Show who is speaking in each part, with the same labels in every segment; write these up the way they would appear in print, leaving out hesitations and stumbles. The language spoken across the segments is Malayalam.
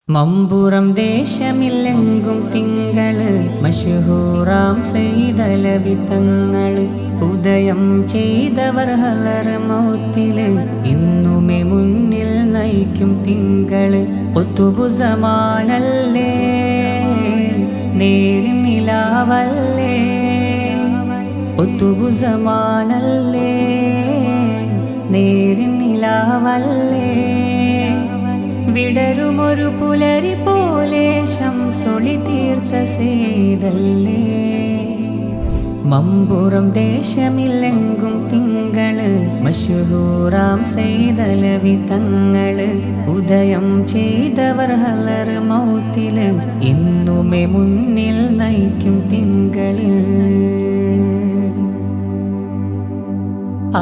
Speaker 1: മമ്പുറം ദേശമില്ലെങ്കും തിങ്കള് മശ്ഹൂറാം സയ്യിദലവി തങ്ങള് ഉദയം ചെയ്തവർ ഹലർ മൗത്തില് ഇന്നുമേ മുന്നിൽ നയിക്കും തിങ്കള് ഒത്തുബു സമാനല്ലേ നേരിൻ നിലാവല്ലേ ഒത്തുബു സമാനല്ലേ നേരിൻ നിലാവല്ലേ വിടരുമൊരു പുലരി പോലെ ശംസൊളി തീർത്ത സെയ്തല്ലേ മമ്പുറം ദേശമില്ലെങ്കും തിങ്കള് മശ്ഹൂറാം സയ്യിദലവി തങ്ങള് ഉദയം ചെയ്തവർ ഹലർ മൗത്തില് ഇന്നുമേ മുന്നിൽ നയിക്കും തിങ്കള്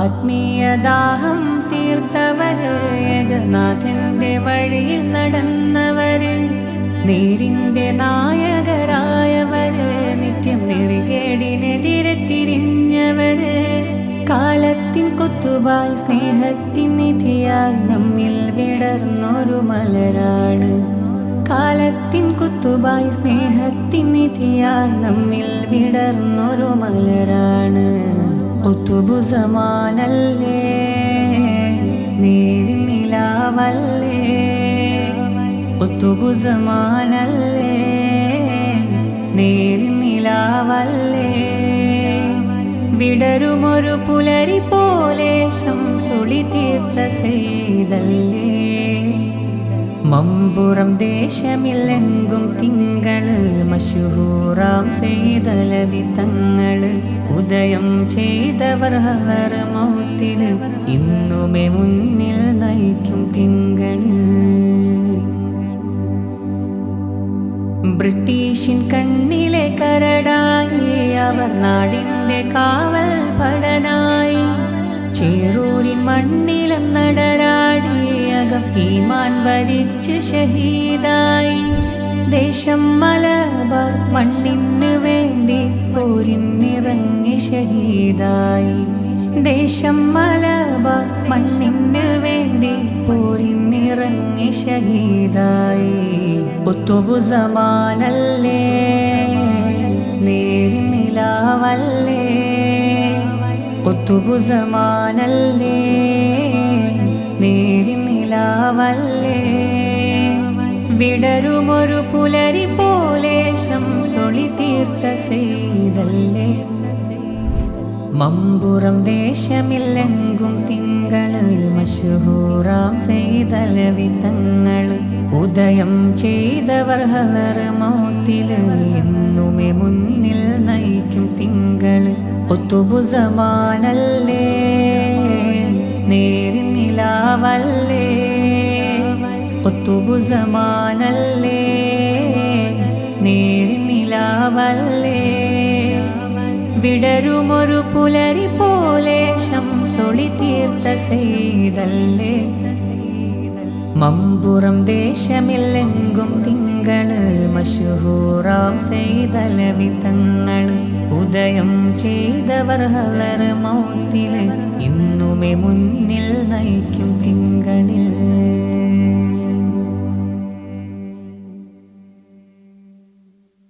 Speaker 1: ആത്മീയദാഹം തീർത്തവര് ഏകനാഥന്റെ വഴിയിൽ നടന്നവര് നേരിന്റെ നായകരായവര് നിത്യം നെറികേടിനെതിരെ തിരിഞ്ഞവര് കാലത്തിൻ കുത്തുബായി സ്നേഹത്തിൻ നിധിയായി നമ്മിൽ വിടർന്നൊരു മലരാണ് കാലത്തിൻ കുത്തുബായി സ്നേഹത്തിൻ നിധിയായി നമ്മിൽ വിടർന്നൊരു മലരാണ് ഒത്തുബു സമാനല്ലേ നേരിൻ നിലാവല്ലേ ഒത്തുബു സമാനല്ലേ നേരിൻ നിലാവല്ലേ വിടരുമൊരു പുലരി പോലെ ശംസൊളി തീർത്ത സെയ്തല്ലേ മമ്പുറം ദേശമില്ലെങ്കും തിങ്കള് മശ്ഹൂറാം സയ്യിദലവി തങ്ങള് ഉദയം ചെയ്തവർ ഹലർ മൗത്തില് ഇന്നുമേ മുന്നിൽ നയിക്കും തിങ്കള് ബ്രിട്ടീഷിൻ കണ്ണിലെ കരടായി അവർ നാടിന്റെ കാവൽ ഭടനായി ചേറൂരിൻ മണ്ണിലും നടരാടി അകം ഈമാൻ വരിച്ച് ഷഹീദായി ദേശം മലബാർ മണ്ണിന് വേണ്ടി പോരിനിറങ്ങി ഷഹീദായി ദേശം മലബാർ മണ്ണിന് വേണ്ടി പോരിനിറങ്ങി ഷഹീദായി ഒത്തുബു സമാനല്ലേ നേരിൻ നിലാവല്ലേ ഒത്തുബു സമാനല്ലേ നേരിൻ നിലാവല്ലേ വിടരുമൊരു പുലരി പോലെ ശംസൊളി തീർത്ത സെയ്തല്ലേ മമ്പുറം ദേശമില്ലെങ്കും തിങ്കള് മശ്ഹൂറാം സയ്യിദലവി തങ്ങള് ഉദയം ചെയ്തവർ ഹലർ മൗത്തില് എന്നുമേ മുന്നിൽ നയിക്കും തിങ്കള് ഒത്തുബു സമാനല്ലേ നേരിൻ നിലാവല്ലേ ഒത്തുബു സമാനല്ലേ നേരിൻ നിലാവല്ലേ വിടരുമൊരു പുലരി പോലെ ശംസൊളി തീർത്ത സെയ്തല്ലേ മമ്പുറം ദേശമില്ലെങ്കും തിങ്കള് മശ്ഹൂറാം സയ്യിദലവി തങ്ങള് ഉദയം ചെയ്തവർ ഹലർ മൗത്തില് ഇന്നുമേ മുന്നിൽ നയിക്കും തിങ്കള്